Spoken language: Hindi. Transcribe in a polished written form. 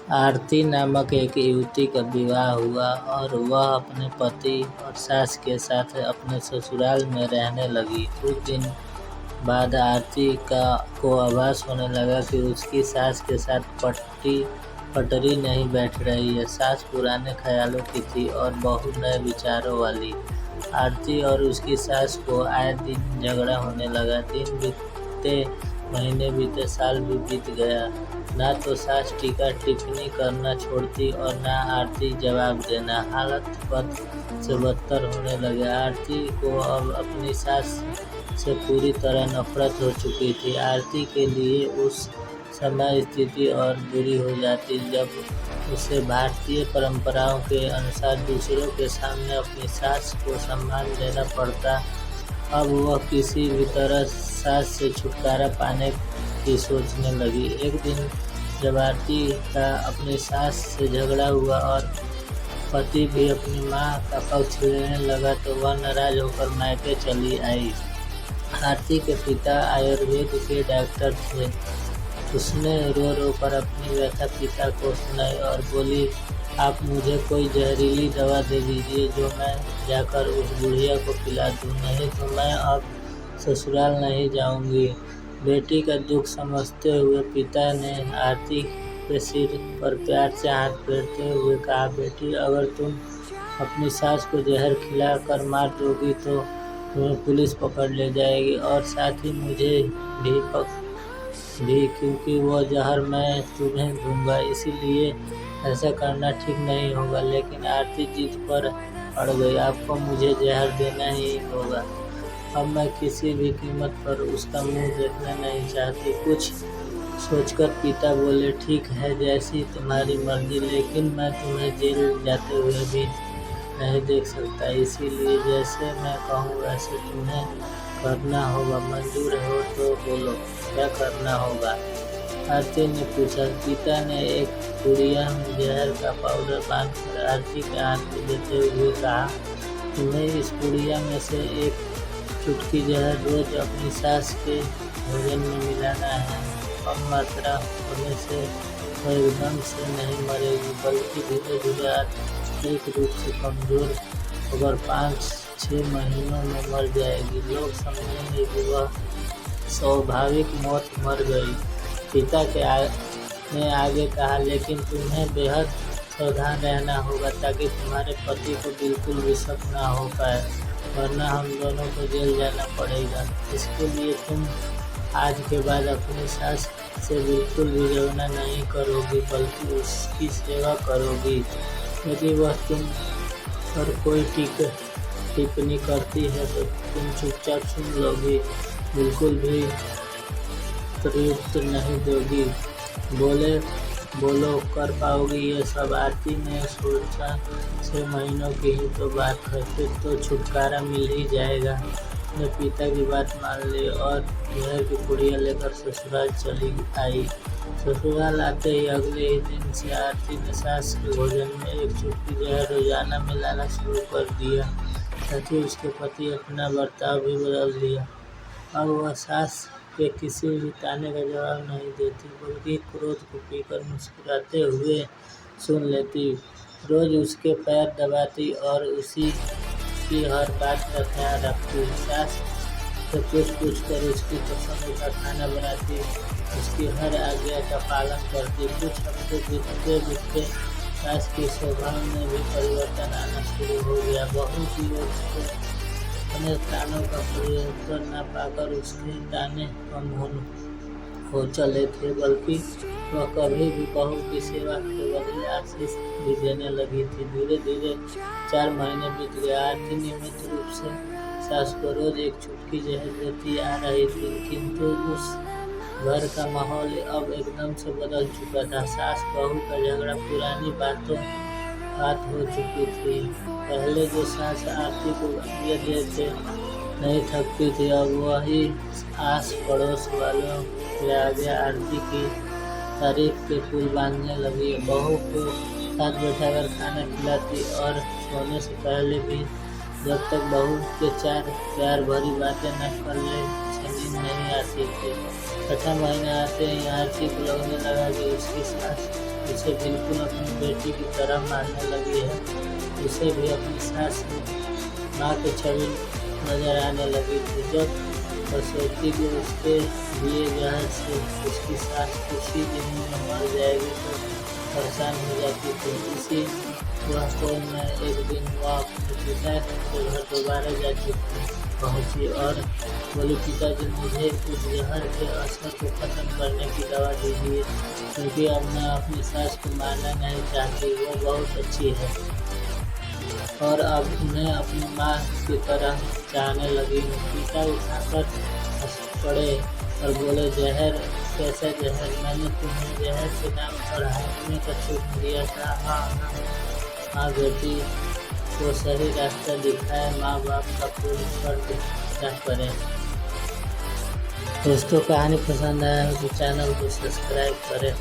आरती नामक एक युवती का विवाह हुआ और वह अपने पति और सास के साथ अपने ससुराल में रहने लगी। कुछ दिन बाद आरती को आभास होने लगा कि उसकी सास के साथ पटरी नहीं बैठ रही है। सास पुराने ख्यालों की थी और बहू नए विचारों वाली। आरती और उसकी सास को आए दिन झगड़ा होने लगा। दिन बीते, महीने बीते, साल भी बीत गया। ना तो सास टीका टिप्पणी करना छोड़ती और ना आरती जवाब देना। हालत बद से बदतर होने लगे। आरती को अब अपनी सास से पूरी तरह नफरत हो चुकी थी। आरती के लिए उस समय स्थिति और बुरी हो जाती जब उसे भारतीय परंपराओं के अनुसार दूसरों के सामने अपनी सास को सम्मान देना पड़ता। अब वह किसी भी तरह सास से छुटकारा पाने की सोचने लगी। एक दिन जब आरती का अपनी सास से झगड़ा हुआ और पति भी अपनी मां का पक्ष लेने लगा तो वह नाराज होकर मायके चली आई। आरती के पिता आयुर्वेद के डॉक्टर थे। उसने रो रो कर अपनी व्यथा पिता को सुनाई और बोली, आप मुझे कोई जहरीली दवा दे दीजिए जो मैं जाकर उस बुढ़िया को पिला दूं, नहीं तो मैं अब ससुराल नहीं जाऊंगी। बेटी का दुख समझते हुए पिता ने आरती के सिर पर प्यार से हाथ फेरते हुए कहा, बेटी, अगर तुम अपनी सास को जहर खिला कर मार दोगी तो तुम्हें पुलिस पकड़ ले जाएगी और साथ ही मुझे भी, क्योंकि वो जहर मैं तुम्हें दूंगा। इसीलिए ऐसा करना ठीक नहीं होगा। लेकिन आरती जिद पर अड़ गई, आपको मुझे जहर देना ही होगा। अब मैं किसी भी कीमत पर उसका मुंह देखना नहीं चाहती। कुछ सोचकर पिता बोले, ठीक है, जैसी तुम्हारी मर्जी, लेकिन मैं तुम्हें जेल जाते हुए भी नहीं देख सकता। इसीलिए जैसे मैं कहूँ वैसे तुम्हें करना होगा। मंजूर हो तो बोलो, क्या करना होगा? आरती ने पूछा। पिता ने एक पुड़िया में जहर का पाउडर बांधकर आरती के हाथ में देते हुए कहा, तुम्हें इस पुड़िया में से एक चुटकी जहर रोज अपनी सास के भोजन में मिलाना है। कम मात्रा होने से वह एकदम से नहीं मरेगी, बल्कि धीरे धीरे आर्थिक रूप से कमजोर होकर 5-6 महीनों में मर जाएगी। लोग समझेंगे कि वह स्वाभाविक मौत मर गई। पिता ने आगे कहा, लेकिन तुम्हें बेहद सावधान रहना होगा ताकि तुम्हारे पति को बिल्कुल भी शक ना हो पाए, वरना हम दोनों को जेल जाना पड़ेगा। इसके लिए तुम आज के बाद अपनी सास से बिल्कुल भी झगड़ा नहीं करोगी, बल्कि उसकी सेवा करोगी। यदि वह तुम पर कोई टिप्पणी करती है तो तुम चुपचाप सुन लोगी, बिल्कुल भी प्रत्युत्तर नहीं दोगी। बोलो, कर पाओगी ये सब? आरती ने सोचा, 6 महीनों की ही तो बात है, फिर तो छुटकारा मिल ही जाएगा। उसने पिता की बात मान ली और जहर की पुड़िया लेकर ससुराल चली आई। ससुराल आते ही अगले ही दिन से आरती ने सास के भोजन में एक चुटकी जहर रोजाना मिलाना शुरू कर दिया। साथ ही उसके पति अपना बर्ताव भी बदल दिया। अब वह सास के किसी भी ताने का जवाब नहीं देती, बल्कि क्रोध को पीकर मुस्कुराते हुए सुन लेती। रोज उसके पैर दबाती और उसी की हर बात का ख्याल रखती। सास से पूछ कर उसकी पसंद का खाना बनाती, उसकी हर आज्ञा का पालन करती। कुछ हफ्ते बीतते सास के स्वभाव में भी परिवर्तन आना शुरू हो गया। बहू की ओर से अपने तानों का परिवर्तन न पाकर उसके ताने कम हो चले थे, बल्कि वह कभी भी बहू की सेवा के बदले आशीष भी देने लगी थी। धीरे धीरे 4 महीने बीत गए। आरती नियमित रूप से सास को रोज एक चुटकी जहर देती आ रही थी, किंतु उस घर का माहौल अब एकदम से बदल चुका था। सास बहू का झगड़ा पुरानी बात हो चुकी थी। पहले जो सास आरती को गालियाँ देते नहीं थकती थी, अब वही आस पड़ोस वालों के आगे आरती की तारीफ के पुल बांधने लगी। बहू को साथ बैठाकर खाना खिलाती और सोने से पहले भी जब तक बहू के 4 प्यार भरी बातें न कर ले नींद नहीं आती थी। 6ठा महीना आते ही आरती को लगने लगा कि उसकी सास उसे बिल्कुल अपनी बेटी की तरह मानने लगी है। उसे भी अपनी सास माँ की छवि नजर आने लगी थी। जब वह सोचती कि उसके दिए जहर से उसकी सास उसी दिन में मर जाएगी तो परेशान हो जाती थी। इसी वह कोल में एक दिन वह अपने पिता के घर दोबारा जा पहुंची और बोली, पिताजी मुझे उस जहर के असर को खत्म करने की दवा दीजिए, क्योंकि अब मैं अपनी सास को मारना नहीं चाहती। वो बहुत अच्छी है और अब उन्हें अपनी माँ की तरह चाहने लगी हूँ। पिता उठाकर हंस पड़े और बोले, जहर? कैसा जहर? मैंने तुम्हें जहर के नाम पर हाँकने का छूट दिया था। हाँ बेटी, वो सही रास्ता दिखाए। माँ बाप का पूर्ण फर्ज अदा करें। दोस्तों, कहानी पसंद आया हो तो चैनल को सब्सक्राइब करें।